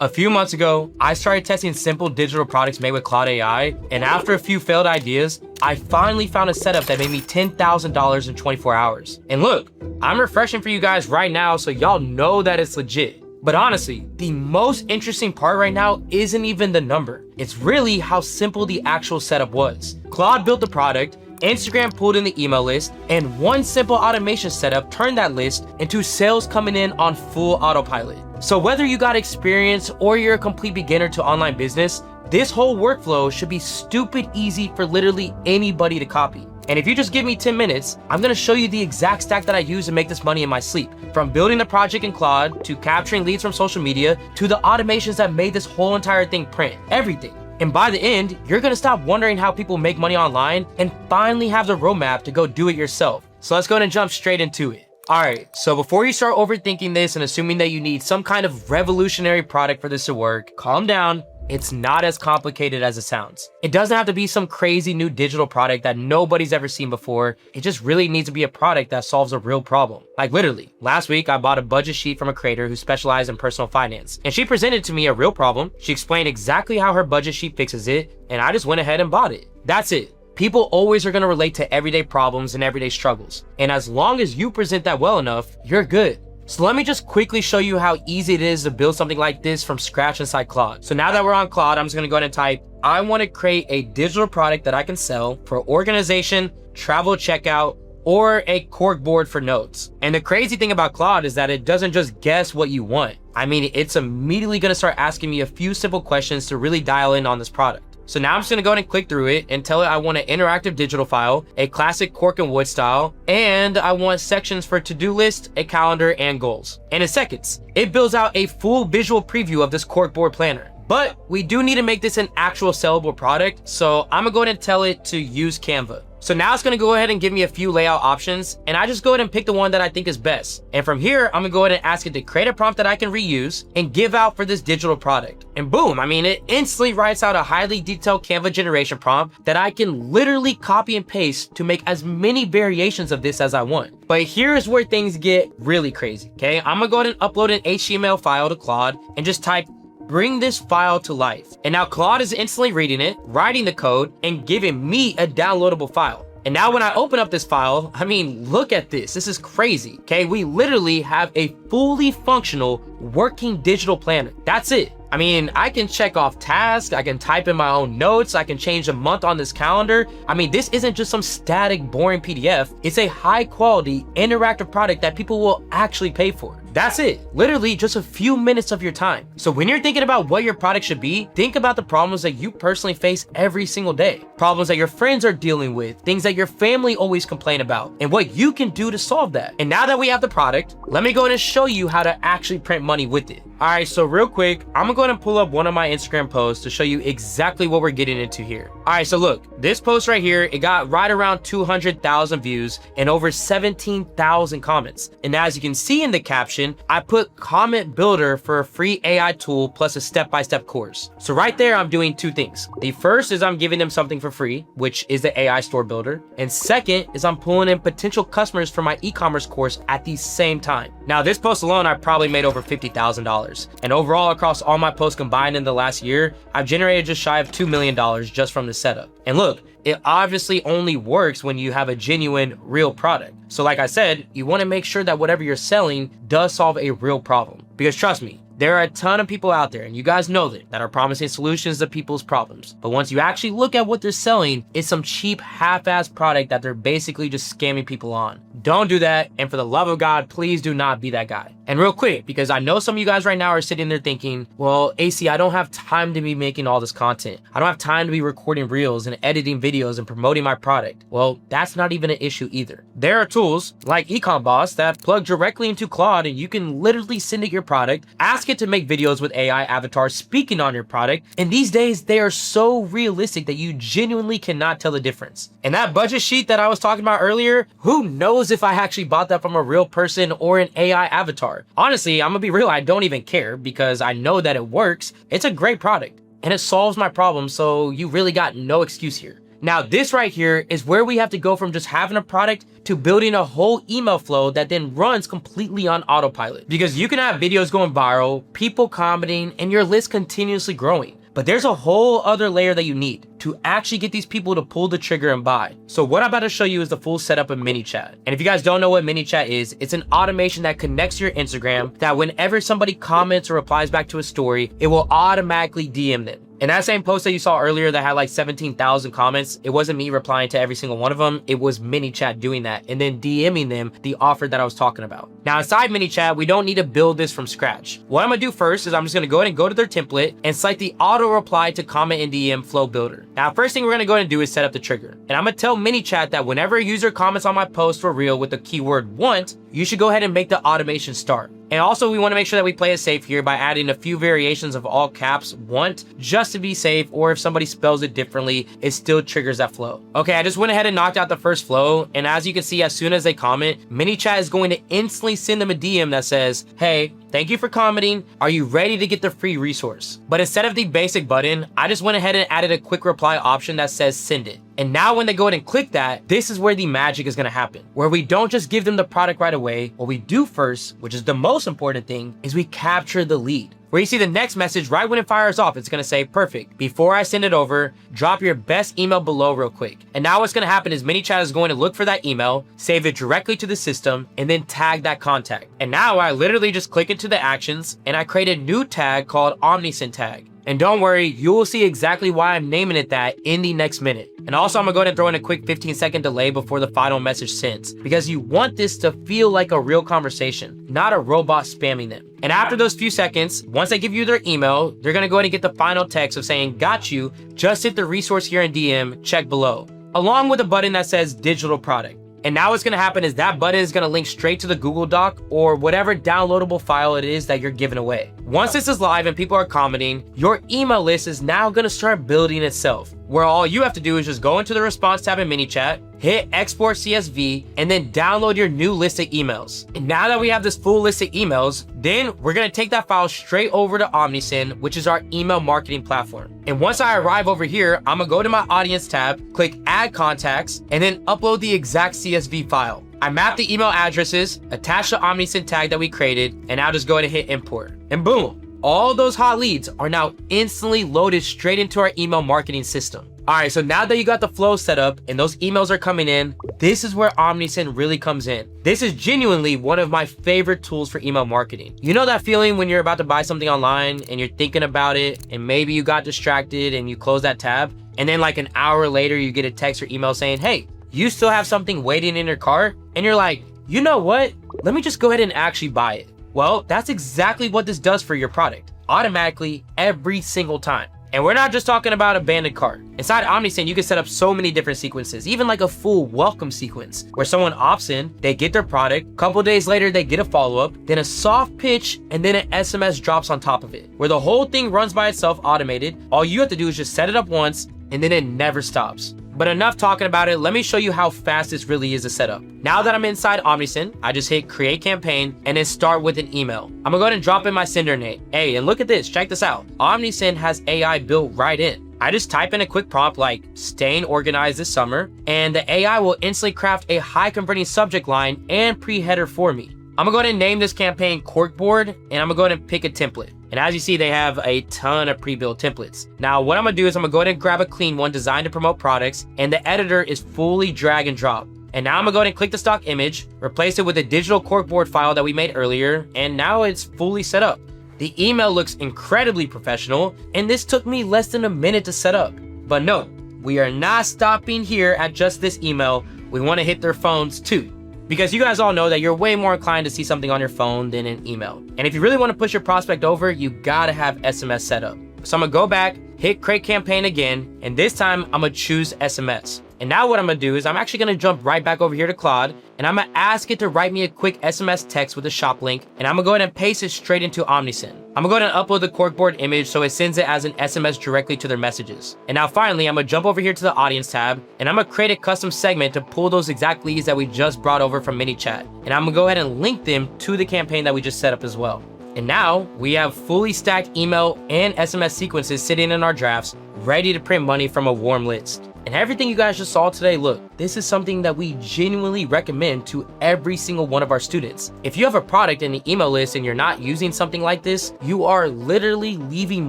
A few months ago, I started testing simple digital products made with Claude AI, and after a few failed ideas, I finally found a setup that made me $10,000 in 24 hours. And look, I'm refreshing for you guys right now so y'all know that it's legit. But honestly, the most interesting part right now isn't even the number. It's really how simple the actual setup was. Claude built the product, Instagram pulled in the email list, and one simple automation setup turned that list into sales coming in on full autopilot. So whether you got experience or you're a complete beginner to online business, this whole workflow should be stupid easy for literally anybody to copy. And if you just give me 10 minutes, I'm gonna show you the exact stack that I use to make this money in my sleep. From building the project in Claude, to capturing leads from social media, to the automations that made this whole entire thing print, everything. And by the end, you're gonna stop wondering how people make money online and finally have the roadmap to go do it yourself. So let's go ahead and jump straight into it. All right, so before you start overthinking this and assuming that you need some kind of revolutionary product for this to work, calm down. It's not as complicated as it sounds. It doesn't have to be some crazy new digital product that nobody's ever seen before. It just really needs to be a product that solves a real problem. Like literally, last week I bought a budget sheet from a creator who specialized in personal finance, and she presented to me a real problem. She explained exactly how her budget sheet fixes it, and I just went ahead and bought it. That's it. People always are gonna relate to everyday problems and everyday struggles. And as long as you present that well enough, you're good. So let me just quickly show you how easy it is to build something like this from scratch inside Claude. So now that we're on Claude, I'm just gonna go ahead and type, I wanna create a digital product that I can sell for organization, travel checkout, or a cork board for notes. And the crazy thing about Claude is that it doesn't just guess what you want. I mean, it's immediately gonna start asking me a few simple questions to really dial in on this product. So now I'm just gonna go ahead and click through it and tell it I want an interactive digital file, a classic cork and wood style, and I want sections for to-do list, a calendar, and goals. And in seconds, it builds out a full visual preview of this cork board planner. But we do need to make this an actual sellable product, so I'm gonna go ahead and tell it to use Canva. So now it's gonna go ahead and give me a few layout options, and I just go ahead and pick the one that I think is best. And from here, I'm gonna go ahead and ask it to create a prompt that I can reuse and give out for this digital product. And boom, I mean, it instantly writes out a highly detailed Canva generation prompt that I can literally copy and paste to make as many variations of this as I want. But here's where things get really crazy, okay? I'm gonna go ahead and upload an HTML file to Claude and just type, bring this file to life. And now Claude is instantly reading it, writing the code, and giving me a downloadable file. And now when I open up this file, I mean, look at this. This is crazy, okay? We literally have a fully functional working digital planner. That's it. I mean, I can check off tasks, I can type in my own notes, I can change the month on this calendar. I mean, this isn't just some static, boring PDF. It's a high quality, interactive product that people will actually pay for. That's it. Literally just a few minutes of your time. So when you're thinking about what your product should be, think about the problems that you personally face every single day. Problems that your friends are dealing with, things that your family always complain about, and what you can do to solve that. And now that we have the product, let me go ahead and show you how to actually print money with it. All right, so real quick, I'm gonna go ahead and pull up one of my Instagram posts to show you exactly what we're getting into here. All right, so look, this post right here, it got right around 200,000 views and over 17,000 comments. And as you can see in the caption, I put comment builder for a free AI tool plus a step-by-step course. So right there, I'm doing two things. The first is I'm giving them something for free, which is the AI store builder. And second is I'm pulling in potential customers for my e-commerce course at the same time. Now this post alone, I probably made over $50,000. And overall across all my posts combined in the last year, I've generated just shy of $2 million just from the setup. And look, it obviously only works when you have a genuine, real product. So like I said, you want to make sure that whatever you're selling does solve a real problem. Because trust me, there are a ton of people out there, and you guys know that are promising solutions to people's problems. But once you actually look at what they're selling, it's some cheap, half-assed product that they're basically just scamming people on. Don't do that, and for the love of God, please do not be that guy. And real quick, because I know some of you guys right now are sitting there thinking, well, AC, I don't have time to be making all this content. I don't have time to be recording reels and editing videos and promoting my product. Well, that's not even an issue either. There are tools like Ecom Boss that plug directly into Claude, and you can literally send it your product, ask it to make videos with AI avatars speaking on your product. And these days, they are so realistic that you genuinely cannot tell the difference. And that budget sheet that I was talking about earlier, who knows if I actually bought that from a real person or an AI avatar? Honestly, I'm gonna be real, I don't even care because I know that it works. It's a great product and it solves my problem, so you really got no excuse here. Now this right here is where we have to go from just having a product to building a whole email flow that then runs completely on autopilot. Because you can have videos going viral, people commenting, and your list continuously growing. But there's a whole other layer that you need to actually get these people to pull the trigger and buy. So what I'm about to show you is the full setup of ManyChat. And if you guys don't know what ManyChat is, it's an automation that connects to your Instagram that whenever somebody comments or replies back to a story, it will automatically DM them. And that same post that you saw earlier that had like 17,000 comments, it wasn't me replying to every single one of them. It was ManyChat doing that and then DMing them the offer that I was talking about. Now inside ManyChat, we don't need to build this from scratch. What I'm gonna do first is I'm just gonna go ahead and go to their template and select the auto reply to comment and DM flow builder. Now, first thing we're gonna go ahead and do is set up the trigger. And I'm gonna tell ManyChat that whenever a user comments on my post for real with the keyword want, you should go ahead and make the automation start. And also we wanna make sure that we play it safe here by adding a few variations of all caps want just to be safe, or if somebody spells it differently, it still triggers that flow. Okay, I just went ahead and knocked out the first flow. And as you can see, as soon as they comment, ManyChat is going to instantly send them a DM that says, hey, thank you for commenting. Are you ready to get the free resource? But instead of the basic button, I just went ahead and added a quick reply option that says send it. And now when they go ahead and click that, this is where the magic is gonna happen, where we don't just give them the product right away. What we do first, which is the most important thing, is we capture the lead. Where you see the next message right when it fires off, it's gonna say, perfect. Before I send it over, drop your best email below real quick. And now what's gonna happen is ManyChat is going to look for that email, save it directly to the system, and then tag that contact. And now I literally just click into the actions and I create a new tag called Omnisend tag. And don't worry, you will see exactly why I'm naming it that in the next minute. And also I'm gonna go ahead and throw in a quick 15-second delay before the final message sends, because you want this to feel like a real conversation, not a robot spamming them. And after those few seconds, once they give you their email, they're gonna go ahead and get the final text of saying, got you, just hit the resource here in DM, check below, along with a button that says digital product. And now what's gonna happen is that button is gonna link straight to the Google Doc or whatever downloadable file it is that you're giving away. Once this is live and people are commenting, your email list is now gonna start building itself, where all you have to do is just go into the response tab in ManyChat, hit export CSV, and then download your new list of emails. And now that we have this full list of emails, then we're gonna take that file straight over to Omnisend, which is our email marketing platform. And once I arrive over here, I'm gonna go to my audience tab, click add contacts, and then upload the exact CSV file. I map the email addresses, attach the Omnisend tag that we created, and now just go ahead and hit import. And boom, all those hot leads are now instantly loaded straight into our email marketing system. All right, so now that you got the flow set up and those emails are coming in, this is where Omnisend really comes in. This is genuinely one of my favorite tools for email marketing. You know that feeling when you're about to buy something online and you're thinking about it and maybe you got distracted and you close that tab, and then like an hour later you get a text or email saying, hey, you still have something waiting in your cart? And you're like, you know what? Let me just go ahead and actually buy it. Well, that's exactly what this does for your product, automatically every single time. And we're not just talking about abandoned cart. Inside Omnisend, you can set up so many different sequences, even like a full welcome sequence where someone opts in, they get their product, a couple days later, they get a follow-up, then a soft pitch, and then an SMS drops on top of it, where the whole thing runs by itself automated. All you have to do is just set it up once, and then it never stops. But enough talking about it, let me show you how fast this really is to set up. Now that I'm inside Omnisend, I just hit create campaign and then start with an email. I'm gonna go ahead and drop in my sender name. Hey, and look at this, check this out. Omnisend has AI built right in. I just type in a quick prompt like staying organized this summer, and the AI will instantly craft a high converting subject line and pre-header for me. I'm gonna go ahead and name this campaign Corkboard, and I'm gonna go ahead and pick a template. And as you see, they have a ton of pre-built templates. Now, what I'm gonna do is I'm gonna go ahead and grab a clean one designed to promote products, and the editor is fully drag and drop. And now I'm gonna go ahead and click the stock image, replace it with a digital corkboard file that we made earlier, and now it's fully set up. The email looks incredibly professional, and this took me less than a minute to set up. But no, we are not stopping here at just this email. We wanna hit their phones too. Because you guys all know that you're way more inclined to see something on your phone than an email. And if you really want to push your prospect over, you gotta have SMS set up. So I'm gonna go back, hit create campaign again, and this time I'm gonna choose SMS. And now what I'm gonna do is I'm actually gonna jump right back over here to Claude, and I'm gonna ask it to write me a quick SMS text with a shop link, and I'm gonna go ahead and paste it straight into Omnisend. I'm gonna go ahead and upload the corkboard image so it sends it as an SMS directly to their messages. And now finally, I'm gonna jump over here to the audience tab, and I'm gonna create a custom segment to pull those exact leads that we just brought over from ManyChat. And I'm gonna go ahead and link them to the campaign that we just set up as well. And now we have fully stacked email and SMS sequences sitting in our drafts, ready to print money from a warm list. And everything you guys just saw today, look, this is something that we genuinely recommend to every single one of our students. If you have a product in the email list and you're not using something like this, you are literally leaving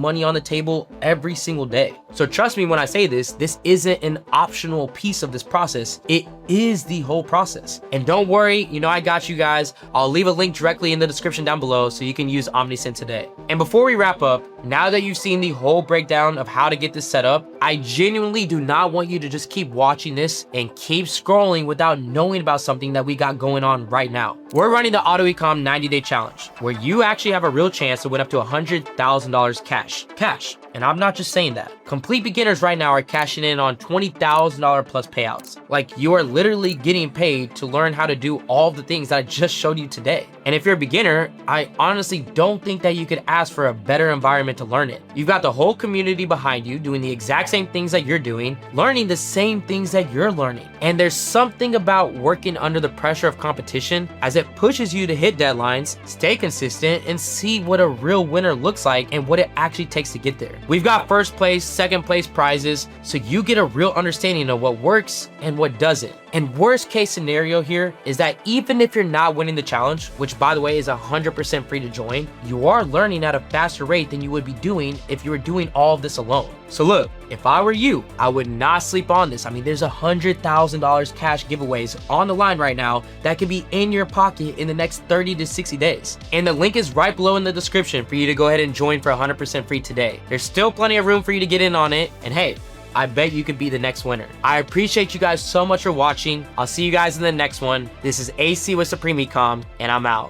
money on the table every single day. So trust me when I say this isn't an optional piece of this process. It is the whole process. And don't worry, you know I got you guys. I'll leave a link directly in the description down below so you can use OmniSend today. And before we wrap up, now that you've seen the whole breakdown of how to get this set up, I genuinely do not want you to just keep watching this and keep scrolling without knowing about something that we got going on right now. We're running the AUTOECOM 90-day challenge, where you actually have a real chance to win up to $100,000 cash. And I'm not just saying that. Complete beginners right now are cashing in on $20,000 plus payouts. Like, you are literally getting paid to learn how to do all the things that I just showed you today. And if you're a beginner, I honestly don't think that you could ask for a better environment to learn it. You've got the whole community behind you doing the exact same things that you're doing, learning the same things that you're learning. And there's something about working under the pressure of competition, as it pushes you to hit deadlines, stay consistent, and see what a real winner looks like and what it actually takes to get there. We've got first place, second place prizes, so you get a real understanding of what works and what doesn't. And worst case scenario here is that even if you're not winning the challenge, which by the way is 100% free to join, you are learning at a faster rate than you would be doing if you were doing all of this alone. So look, if I were you, I would not sleep on this. I mean, there's $100,000 cash giveaways on the line right now that could be in your pocket in the next 30 to 60 days. And the link is right below in the description for you to go ahead and join for 100% free today. There's still plenty of room for you to get in on it. And hey, I bet you could be the next winner. I appreciate you guys so much for watching. I'll see you guys in the next one. This is AC with Supreme Ecom, and I'm out.